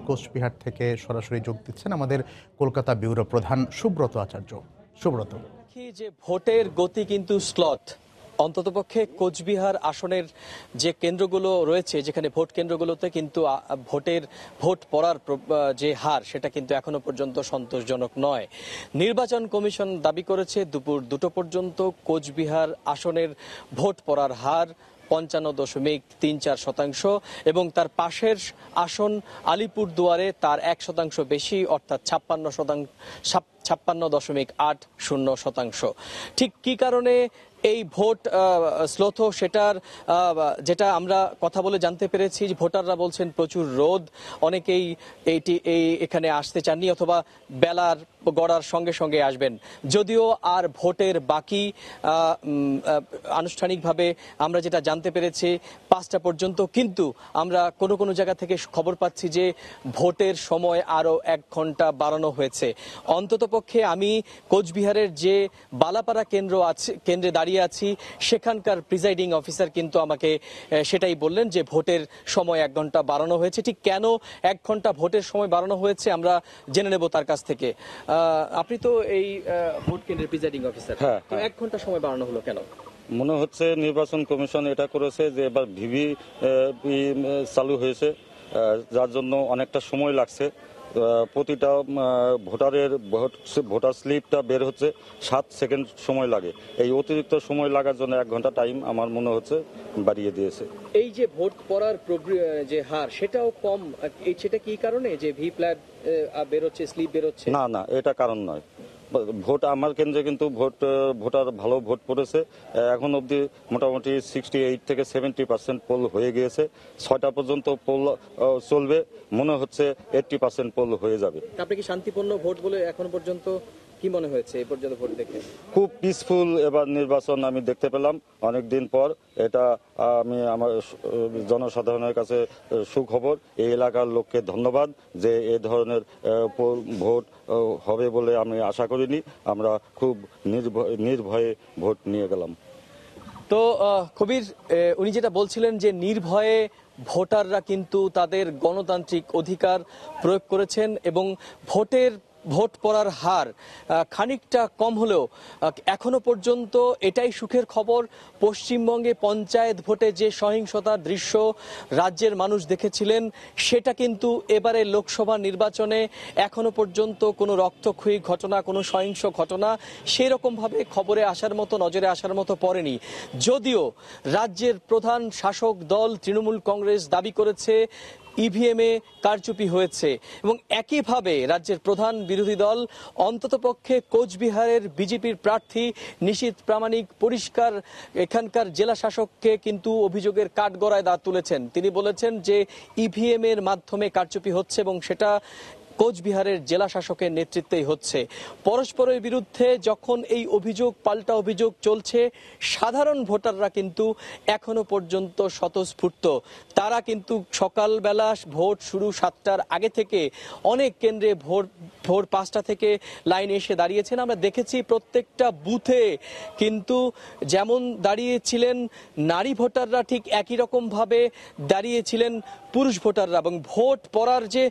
কোচবিহার থেকে সরাসরি যোগ দিচ্ছেন আমাদের কলকাতা ব্যুরো প্রধান সুব্রত আচার্য। সুব্রত, যে ভোটের গতি কিন্তু স্লথ, অন্ততপক্ষে কোচবিহার আসনের যে কেন্দ্রগুলো রয়েছে, যেখানে ভোট কেন্দ্রগুলোতে কিন্তু ভোট পড়ার যে হার সেটা কিন্তু এখনো পর্যন্ত সন্তোষজনক নয়। নির্বাচন কমিশন দাবি করেছে দুপুর 2টো পর্যন্ত কোচবিহার আসনের ভোট পড়ার হার 55.34% এবং তার পাশের আসন আলিপুরদুয়ারে তার 1% বেশি, অর্থাৎ 56.80%। ঠিক কি কারণে এই ভোট স্লোথ, যেটা আমরা কথা বলে জানতে পেরেছি। ভোটাররা বলছেন প্রচুর রোদ, অনেকেই এখানে আসতে চাননি অথবা বেলার গড়ার সঙ্গে সঙ্গে আসবেন। যদিও আর ভোটের বাকি আনুষ্ঠানিকভাবে আমরা যেটা জানতে পেরেছি 5টা পর্যন্ত, কিন্তু আমরা কোনো জায়গা থেকে খবর পাচ্ছি যে ভোটের সময় আরও 1 ঘন্টা বাড়ানো হয়েছে। অন্ততপক্ষে আমি কোচবিহারের যে বালাপাড়া কেন্দ্রে দাঁড়িয়ে আছি, সেখানকার প্রিজাইডিং অফিসার কিন্তু আমাকে সেটাই বললেন যে ভোটের সময় 1 ঘন্টা বাড়ানো হয়েছে। ঠিক কেন 1 ঘন্টা ভোটের সময় বাড়ানো হয়েছে আমরা জেনে নেব তার কাছ থেকে। আপনি তো এই ভোট কেন্দ্রের প্রিজাইডিং অফিসার, তো 1 ঘন্টা সময় বাড়ানো হলো কেন? মনে হচ্ছে নির্বাচন কমিশন এটা করেছে যে এবার ভিভি চালু হয়েছে, যার জন্য অনেকটা সময় লাগছে। প্রতিটা ভোটারের ভোটার স্লিপটা বের হচ্ছে 7 সেকেন্ড সময় লাগে। এই অতিরিক্ত সময় লাগার জন্য 1 ঘন্টা টাইম আমার মনে হচ্ছে বাড়িয়ে দিয়েছে। এই যে ভোট পড়ার যে হার সেটাও কম, সেটা কি কারণে যে ভিপ্ল্যাট বেরোচ্ছে, স্লিপ বেরোচ্ছে? না, এটা কারণ নয়। ভোট আমার কেন্দ্রে কিন্তু ভোটার ভালো ভোট পড়েছে। এখন অবধি মোটামুটি 68 থেকে 70% পোল হয়ে গিয়েছে। 6টা পর্যন্ত পোল চলবে, মনে হচ্ছে 80% পোল হয়ে যাবে। আপনি কি শান্তিপূর্ণ ভোট বলে এখন পর্যন্ত কি মনে হয়েছে এই পর্যন্ত ভোট দেখে? খুব পিসফুল এবার নির্বাচন আমি দেখতে পেলাম অনেকদিন পর। এটা আমি আমার জনসাধারণের কাছে সুখবর। এই এলাকার লোককে ধন্যবাদ যে এ ধরনের ভোট হবে বলে আমি আশা করিনি। আমরা খুব নির্ভয়ে ভোট নিয়ে গেলাম। তো কবির, উনি যেটা বলছিলেন যে নির্ভয়ে ভোটাররা কিন্তু তাদের গণতান্ত্রিক অধিকার প্রয়োগ করেছেন এবং ভোট পড়ার হার খানিকটা কম হলেও এখনো পর্যন্ত এটাই সুখের খবর। পশ্চিমবঙ্গে পঞ্চায়েত ভোটে যে সহিংসতার দৃশ্য রাজ্যের মানুষ দেখেছিলেন, সেটা কিন্তু এবারে লোকসভা নির্বাচনে এখনো পর্যন্ত কোনো রক্তক্ষয়ী ঘটনা, কোনো সহিংস ঘটনা সেই রকমভাবে খবরে আসার মতো, নজরে আসার মতো পড়েনি। যদিও রাজ্যের প্রধান শাসক দল তৃণমূল কংগ্রেস দাবি করেছে ইভিএমে কারচুপি হয়েছে এবং একইভাবে রাজ্যের প্রধান বিরোধী দল অন্ততপক্ষে কোচবিহারের বিজেপির প্রার্থী নিশীথ প্রামাণিক পরিষ্কার এখানকার জেলা শাসককে কিন্তু অভিযোগের কাঠগড়ায় দাঁত তুলেছেন। তিনি বলেছেন যে ইভিএম এর মাধ্যমে কারচুপি হচ্ছে এবং সেটা কোচবিহারের জেলা শাসকের নেতৃত্বেই হচ্ছে। পরস্পরের বিরুদ্ধে যখন এই অভিযোগ পাল্টা অভিযোগ চলছে, সাধারণ ভোটাররা কিন্তু এখনো পর্যন্ত স্বতঃস্ফূর্ত। তারা কিন্তু সকালবেলা ভোট শুরু 7টার আগে থেকে অনেক কেন্দ্রে ভোর 5টা থেকে লাইনে এসে দাঁড়িয়েছেন। আমরা দেখেছি প্রত্যেকটা বুথে কিন্তু যেমন দাঁড়িয়েছিলেন নারী ভোটাররা, ঠিক একই রকমভাবে দাঁড়িয়েছিলেন পুরুষ ভোটাররা এবং ভোট পড়ার যে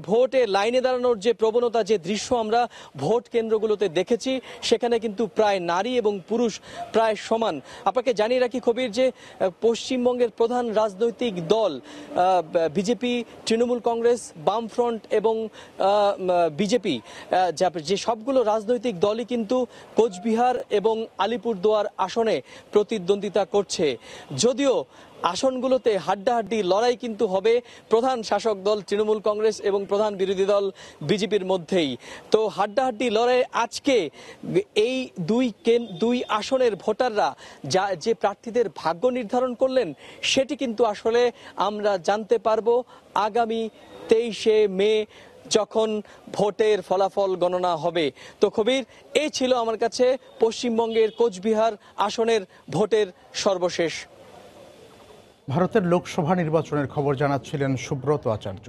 ভোটে লাইনে দাঁড়ানোর যে প্রবণতা, যে দৃশ্য আমরা ভোট কেন্দ্রগুলোতে দেখেছি, সেখানে কিন্তু প্রায় নারী এবং পুরুষ প্রায় সমান। আপনাকে জানিয়ে রাখি কবির যে পশ্চিমবঙ্গের প্রধান রাজনৈতিক দল বিজেপি, তৃণমূল কংগ্রেস, বামফ্রন্ট এবং বিজেপি, যে সবগুলো রাজনৈতিক দলই কিন্তু কোচবিহার এবং আলিপুরদুয়ার আসনে প্রতিদ্বন্দ্বিতা করছে। যদিও আসনগুলোতে হাড্ডাহাড্ডি লড়াই কিন্তু হবে প্রধান শাসক দল তৃণমূল কংগ্রেস এবং প্রধান বিরোধী দল বিজেপির মধ্যেই। তো হাড্ডাহাড্ডি লড়াই আজকে এই দুই আসনের ভোটাররা যে প্রার্থীদের ভাগ্য নির্ধারণ করলেন, সেটি কিন্তু আসলে আমরা জানতে পারবো আগামী 23শে মে যখন ভোটের ফলাফল গণনা হবে। তো কবির, এই ছিল আমার কাছে পশ্চিমবঙ্গের কোচবিহার আসনের ভোটের সর্বশেষ। ভারতের লোকসভা নির্বাচনের খবর জানাচ্ছিলেন সুব্রত আচার্য।